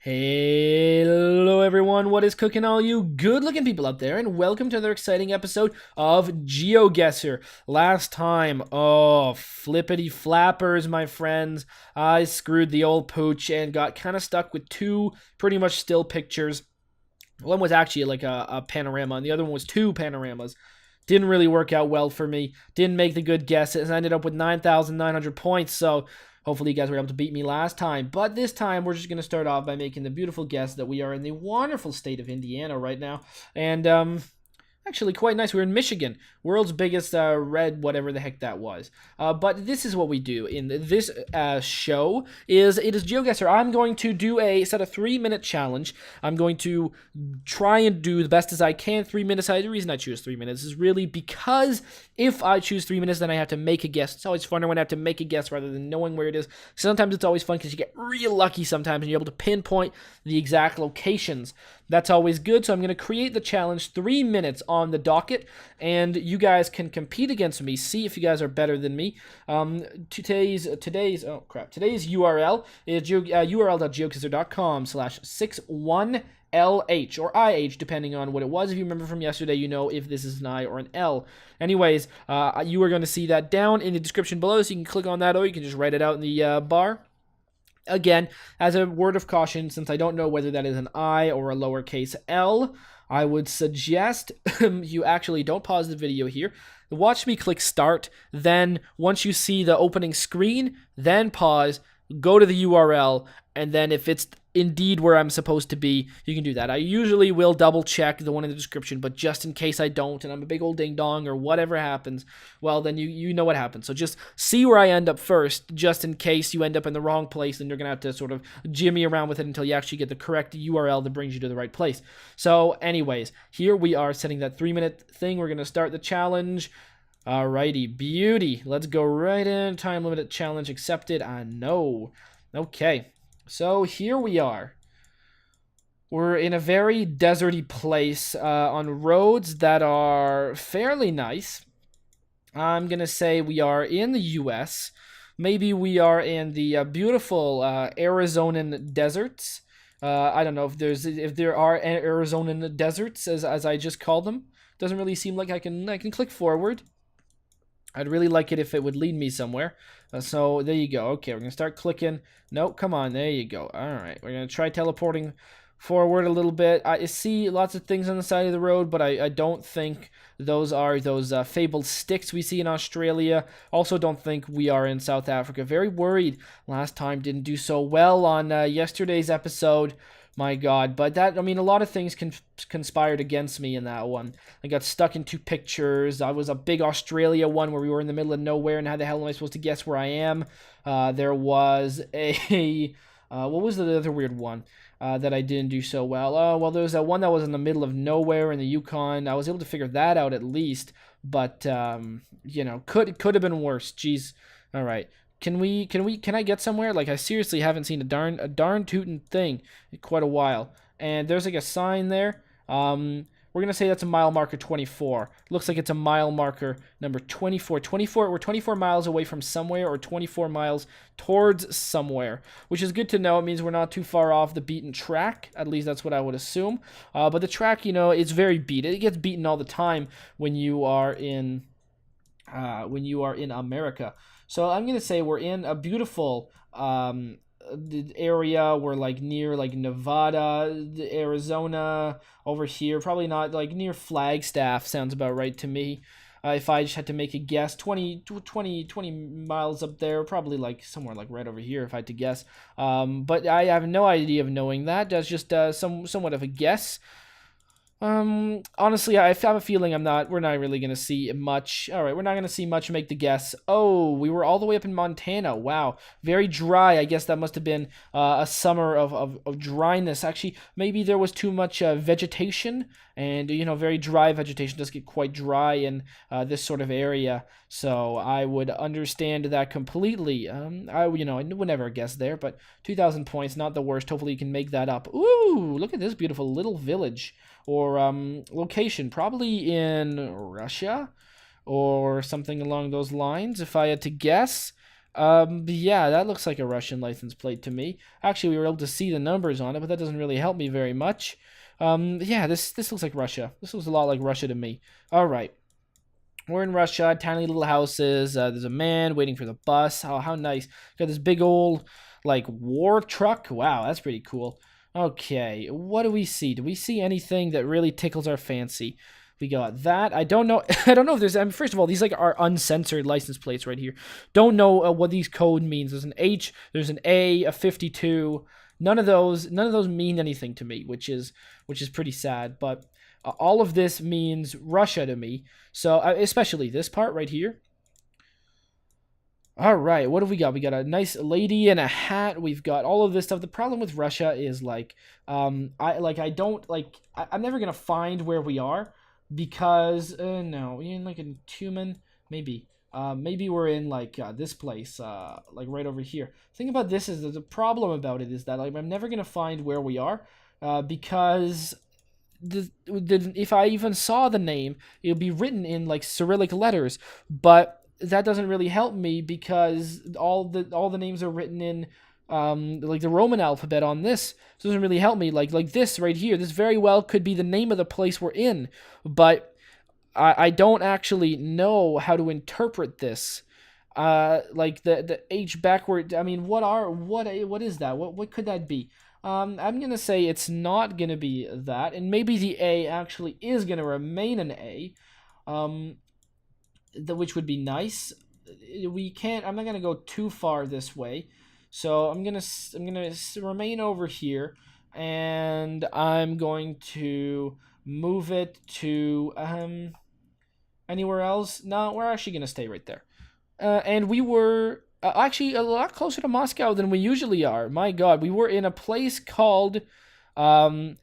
Hello everyone, what is cooking all you good-looking people out there, and welcome to another exciting episode of GeoGuessr. Last time, flippity flappers, my friends. I screwed the old pooch and got kind of stuck with two pretty much still pictures. One was actually like a panorama, and the other one was two panoramas. Didn't really work out well for me. Didn't make the good guesses. I ended up with 9,900 points, so hopefully you guys were able to beat me last time. But this time, we're just going to start off by making the beautiful guess that we are in the wonderful state of Indiana right now. And, actually quite nice. We're in Michigan, world's biggest red whatever the heck that was. But this is what we do in this show. It is GeoGuessr. I'm going to do a 3-minute challenge. I'm going to try and do the best as I can. 3 minutes. The reason I choose 3 minutes is really because if I choose 3 minutes, then I have to make a guess. It's always funner when I have to make a guess rather than knowing where it is. Sometimes it's always fun because you get real lucky sometimes and you're able to pinpoint the exact locations. That's always good. So I'm going to create the challenge, 3 minutes on the docket, and you guys can compete against me. See if you guys are better than me. Today's URL is url.geoguessr.com/61LH or IH, depending on what it was. If you remember from yesterday, you know if this is an I or an L. Anyways, you are going to see that down in the description below, so you can click on that, or you can just write it out in the bar. Again, as a word of caution, since I don't know whether that is an I or a lowercase l, I would suggest you actually don't pause the video here. Watch me click start, then once you see the opening screen, then pause, go to the URL, and then if it's indeed where I'm supposed to be, you can do that. I usually will double check the one in the description, but just in case I don't, and I'm a big old ding dong or whatever happens, well, then you know what happens. So just see where I end up first, just in case you end up in the wrong place, and you're going to have to sort of jimmy around with it until you actually get the correct URL that brings you to the right place. So anyways, here we are setting that 3-minute thing. We're going to start the challenge. Alrighty, beauty. Let's go right in. Time limited challenge accepted. I know. Okay. So here we are. We're in a very deserty place on roads that are fairly nice. I'm going to say we are in the U.S. Maybe we are in the beautiful Arizonan deserts. I don't know if there are Arizonan deserts as I just called them. Doesn't really seem like I can click forward. I'd really like it if it would lead me somewhere. So there you go. Okay, we're going to start clicking. Nope, come on. There you go. All right, we're going to try teleporting forward a little bit. I see lots of things on the side of the road, but I don't think those are those fabled sticks we see in Australia. Also don't think we are in South Africa. Very worried. Last time didn't do so well on yesterday's episode. My God, but that, I mean, a lot of things conspired against me in that one. I got stuck in two pictures. I was a big Australia one where we were in the middle of nowhere, and how the hell am I supposed to guess where I am? There was a, what was the other weird one that I didn't do so well? Oh, well, there was that one that was in the middle of nowhere in the Yukon. I was able to figure that out at least, but, you know, could have been worse. Jeez. All right. Can I get somewhere? Like, I seriously haven't seen a darn tootin' thing in quite a while. And there's like a sign there. We're gonna say that's a mile marker 24. Looks like it's a mile marker number 24. 24. We're 24 miles away from somewhere, or 24 miles towards somewhere, which is good to know. It means we're not too far off the beaten track. At least that's what I would assume. But the track, you know, is very beat. It gets beaten all the time when you are in America. So I'm going to say we're in a beautiful area. We're like near like Nevada, Arizona, over here. Probably not like near Flagstaff. Sounds about right to me. If I just had to make a guess, 20 miles up there, probably like somewhere like right over here if I had to guess. But I have no idea of knowing that. That's just somewhat of a guess. Honestly, I have a feeling we're not really going to see much. All right, we're not going to see much. Make the guess. Oh, we were all the way up in Montana. Wow. Very dry. I guess that must have been a summer of dryness. Actually, maybe there was too much vegetation, and, you know, very dry vegetation does get quite dry in this sort of area. So I would understand that completely. I would never guess there, but 2,000 points, not the worst. Hopefully you can make that up. Ooh, look at this beautiful little village. Or location, probably in Russia or something along those lines, if I had to guess. Yeah, that looks like a Russian license plate to me. Actually, we were able to see the numbers on it, but that doesn't really help me very much. Yeah, this looks like Russia. This looks a lot like Russia to me. All right. We're in Russia, tiny little houses. There's a man waiting for the bus. Oh, how nice. Got this big old, like, war truck. Wow, that's pretty cool. Okay, what do we see? Do we see anything that really tickles our fancy? We got that. I don't know. I don't know if there's. I mean, first of all, these like are uncensored license plates right here. Don't know what these code means. There's an H. There's an A. A 52. None of those. None of those mean anything to me, which is pretty sad. But all of this means Russia to me. So especially this part right here. All right, what have we got? We got a nice lady in a hat. We've got all of this stuff. The problem with Russia is like, I don't like. I'm never gonna find where we are because no, we're in like in Tumen, maybe. Maybe we're in like this place, like right over here. The thing about this is the problem about it is that like, I'm never gonna find where we are, because if I even saw the name, it would be written in like Cyrillic letters, but that doesn't really help me because all the names are written in like the Roman alphabet on this. So it doesn't really help me. Like this right here, this very well could be the name of the place we're in, but I don't actually know how to interpret this. Like the H backward. I mean, what is that? What could that be? I'm gonna say it's not gonna be that, and maybe the A actually is gonna remain an A, which would be nice. We can't. I'm not gonna go too far this way, so I'm gonna remain over here, and I'm going to move it to anywhere else. No, we're actually gonna stay right there. And we were actually a lot closer to Moscow than we usually are. My God, we were in a place called um,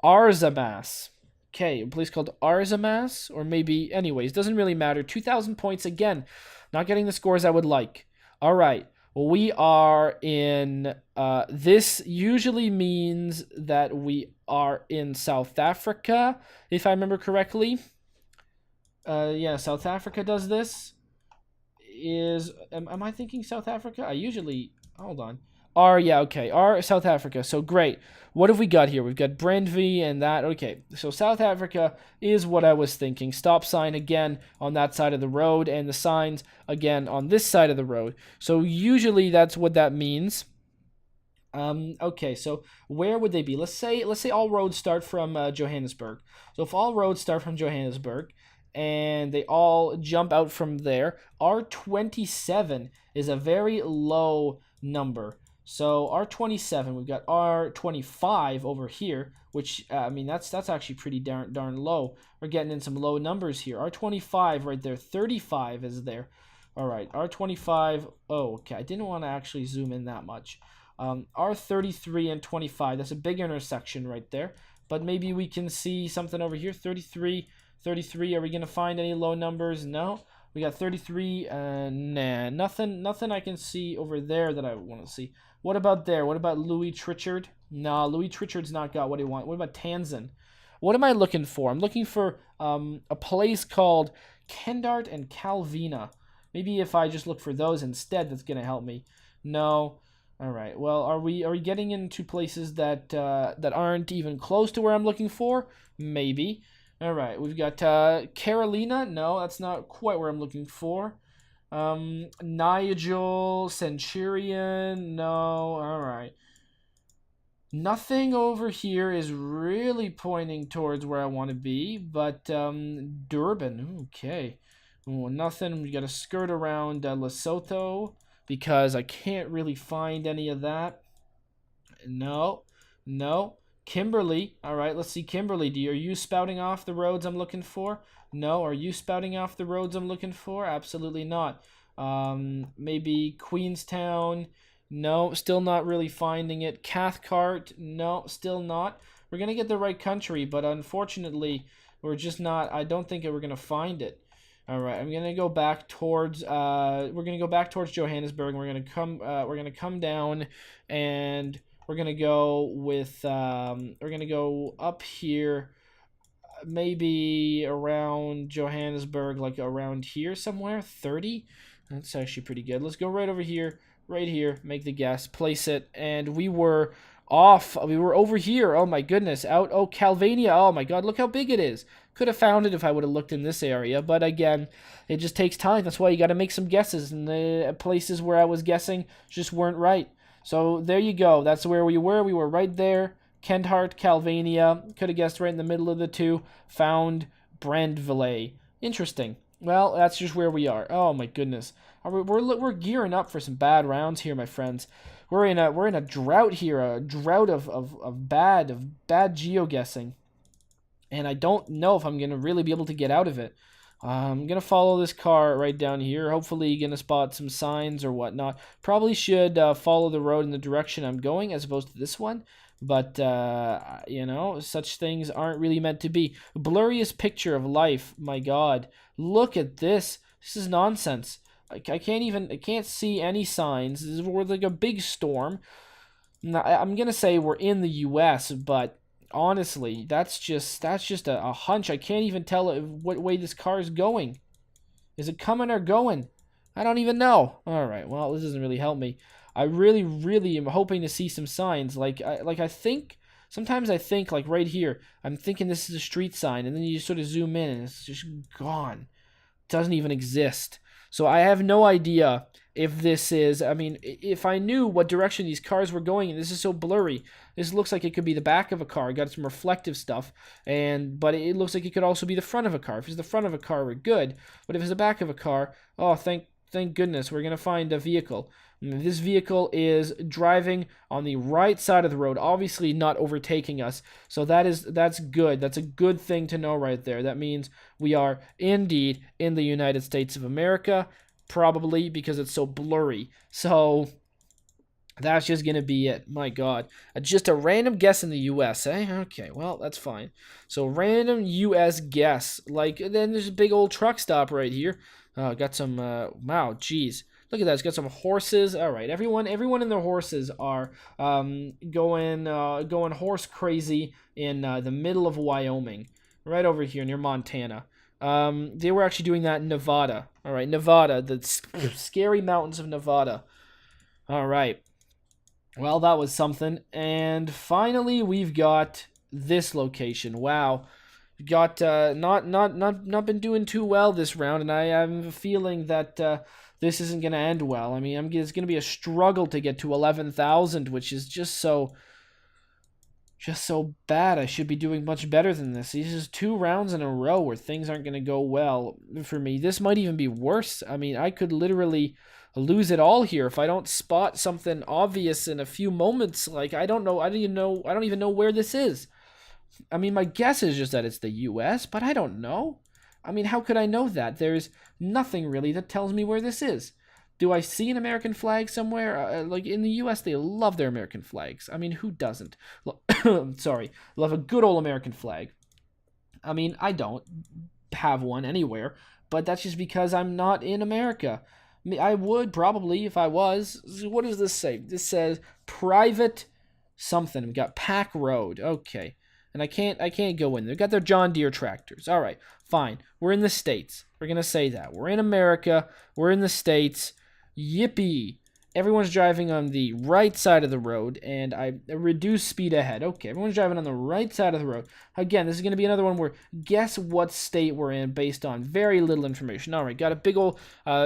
Arzamas. Okay, a place called Arzamas, or maybe, anyways, doesn't really matter. 2,000 points again. Not getting the scores I would like. All right, well, we are in. This usually means that we are in South Africa, if I remember correctly. Yeah, South Africa does this. Am I thinking South Africa? I usually hold on. Yeah, okay. South Africa. So great. What have we got here? We've got Brandby and that. Okay. So South Africa is what I was thinking. Stop sign again on that side of the road and the signs again on this side of the road. So usually that's what that means. Okay, so where would they be? Let's say all roads start from Johannesburg. So if all roads start from Johannesburg and they all jump out from there, R27 is a very low number. So R27, we've got R25 over here, which I mean that's actually pretty darn low. We're getting in some low numbers here. R25 right there, 35 is there. All right, R25. Oh, okay. I didn't want to actually zoom in that much. R33 and 25. That's a big intersection right there. But maybe we can see something over here. 33. Are we gonna find any low numbers? No. We got 33. Nah, nothing I can see over there that I want to see. What about there? What about Louis Trichard? No, Louis Trichard's not got what he wants. What about Tanzan? What am I looking for? I'm looking for a place called Kendart and Calvina. Maybe if I just look for those instead, that's gonna help me. No. All right. Well, are we getting into places that aren't even close to where I'm looking for? Maybe. All right. We've got Carolina. No, that's not quite where I'm looking for. Nigel Centurion. No. All right. Nothing over here is really pointing towards where I want to be, but Durban. Okay. Ooh, nothing. We got to skirt around Lesotho because I can't really find any of that. No. Kimberly. All right, let's see Kimberly. Are you spouting off the roads I'm looking for? No. Are you spouting off the roads I'm looking for? Absolutely not. Maybe Queenstown. No, still not really finding it. Cathcart. No, still not. We're going to get the right country, but unfortunately, we're just not. I don't think we're going to find it. All right, I'm gonna go back towards. We're gonna go back towards Johannesburg. We're gonna come down, and we're gonna go with. We're gonna go up here, maybe around Johannesburg, like around here somewhere. 30. That's actually pretty good. Let's go right over here, right here, make the guess, place it, and we were off. We were over here. Oh my goodness, out. Oh, Calvania. Oh my god, look how big it is. Could have found it if I would have looked in this area, but again, it just takes time. That's why you got to make some guesses, and the places where I was guessing just weren't right. So there you go. That's where we were. We were right there. Kenthart, Calvania. Could have guessed right in the middle of the two. Found Brandville. Interesting. Well, that's just where we are. Oh my goodness, we're gearing up for some bad rounds here, my friends. We're in a drought here, a drought of bad geoguessing, and I don't know if I'm gonna really be able to get out of it. I'm gonna follow this car right down here. Hopefully, gonna spot some signs or whatnot. Probably should follow the road in the direction I'm going as opposed to this one. But you know, such things aren't really meant to be. Blurriest picture of life. My God, look at this. This is nonsense. I can't see any signs. We're like a big storm. I'm gonna say we're in the U.S., but honestly, that's just a hunch. I can't even tell what way this car is going. Is it coming or going? I don't even know. All right, well, this doesn't really help me. I really, really am hoping to see some signs. I think sometimes I think like right here, I'm thinking this is a street sign, and then you sort of zoom in and it's just gone. It doesn't even exist. So I have no idea if this is, I mean, if I knew what direction these cars were going, and this is so blurry, this looks like it could be the back of a car. It got some reflective stuff, but it looks like it could also be the front of a car. If it's the front of a car, we're good. But if it's the back of a car, oh, thank goodness, we're gonna find a vehicle. This vehicle is driving on the right side of the road, obviously not overtaking us. So that's good. That's a good thing to know right there. That means we are indeed in the United States of America, probably because it's so blurry. So that's just going to be it. My God. Just a random guess in the U.S., eh? Okay, well, that's fine. So random U.S. guess. Like, then there's a big old truck stop right here. Got some, wow, geez. Look at that. It's got some horses. All right, everyone and their horses are going horse crazy in the middle of Wyoming, right over here near Montana. They were actually doing that in Nevada. All right, Nevada, the scary mountains of Nevada. All right. Well, that was something. And finally, we've got this location. Wow. Got not been doing too well this round, and I have a feeling that this isn't going to end well. I mean, it's going to be a struggle to get to 11,000, which is just so bad. I should be doing much better than this. These is 2 rounds in a row where things aren't going to go well for me. This might even be worse. I mean, I could literally lose it all here if I don't spot something obvious in a few moments. Like, I don't even know where this is. I mean, my guess is just that it's the US, but I don't know. I mean, how could I know that? There's nothing really that tells me where this is. Do I see an American flag somewhere? Like in the US, they love their American flags. I mean, who doesn't? Sorry, love a good old American flag. I mean, I don't have one anywhere, but that's just because I'm not in America. I mean, I would probably if I was. What does this say? This says private something. We got Pack Road. Okay. And I can't go in. They've got their John Deere tractors. All right, fine. We're in the States. We're going to say that. We're in America. We're in the States. Yippee. Everyone's driving on the right side of the road, and I reduce speed ahead. Okay, everyone's driving on the right side of the road. Again, this is going to be another one where guess what state we're in based on very little information. All right, got a big old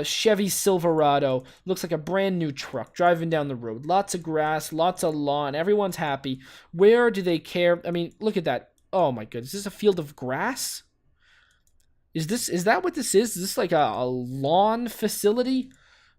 Chevy Silverado. Looks like a brand new truck driving down the road. Lots of grass, lots of lawn. Everyone's happy. Where do they care? I mean, look at that. Oh my goodness, is this a field of grass? Is that what this is? Is this like a lawn facility?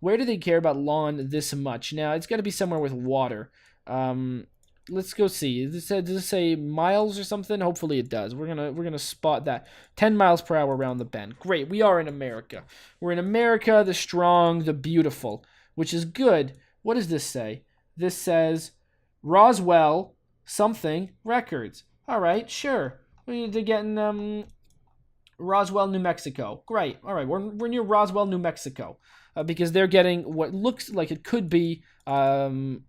Where do they care about lawn this much? Now, it's got to be somewhere with water. Let's go see. Does it say miles or something? Hopefully it does. We're gonna spot that. 10 miles per hour around the bend. Great. We are in America. We're in America, the strong, the beautiful, which is good. What does this say? This says Roswell something records. All right, sure. We need to get in Roswell, New Mexico. Great. All right, we're near Roswell, New Mexico. Because they're getting what looks like it could be the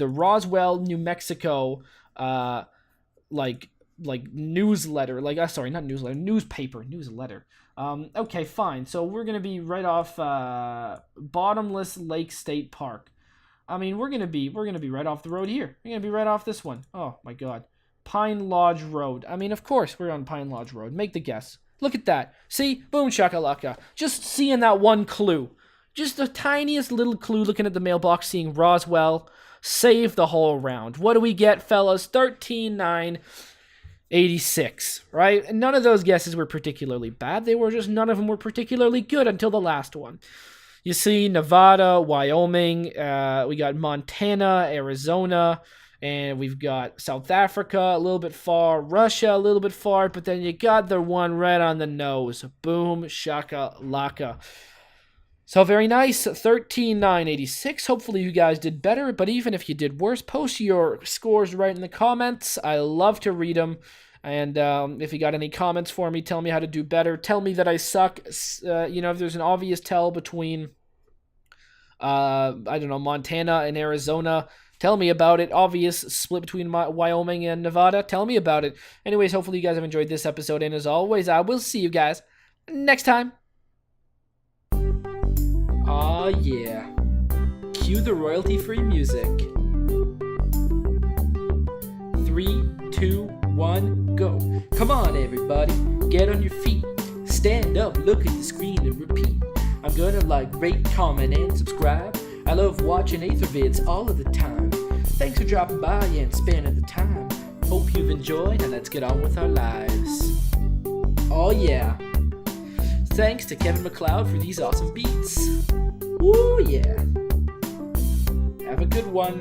Roswell, New Mexico like newsletter, like sorry, not newsletter, newspaper, newsletter. Okay, fine. So we're gonna be right off Bottomless Lake State Park. I mean, we're gonna be right off the road here. We're gonna be right off this one. Oh my God, Pine Lodge Road. I mean, of course we're on Pine Lodge Road. Make the guess. Look at that. See, boom shakalaka. Just seeing that one clue. Just the tiniest little clue. Looking at the mailbox, seeing Roswell. Save the whole round. What do we get, fellas? 13,986, right? And none of those guesses were particularly bad. They were just, none of them were particularly good until the last one. You see Nevada, Wyoming, we got Montana, Arizona, and we've got South Africa a little bit far, Russia a little bit far, but then you got the one right on the nose. Boom, shaka, laka. So very nice, 13,986. Hopefully you guys did better, but even if you did worse, post your scores right in the comments. I love to read them. And if you got any comments for me, tell me how to do better. Tell me that I suck. You know, if there's an obvious tell between, I don't know, Montana and Arizona, tell me about it. Obvious split between Wyoming and Nevada, tell me about it. Anyways, hopefully you guys have enjoyed this episode. And as always, I will see you guys next time. Aw, yeah. Cue the royalty-free music. 3, 2, 1, go. Come on, everybody. Get on your feet. Stand up, look at the screen, and repeat. I'm gonna like, rate, comment, and subscribe. I love watching Ather vids all of the time. Thanks for dropping by and spending the time. Hope you've enjoyed, and let's get on with our lives. Oh, yeah. Thanks to Kevin MacLeod for these awesome beats. Woo, yeah. Have a good one.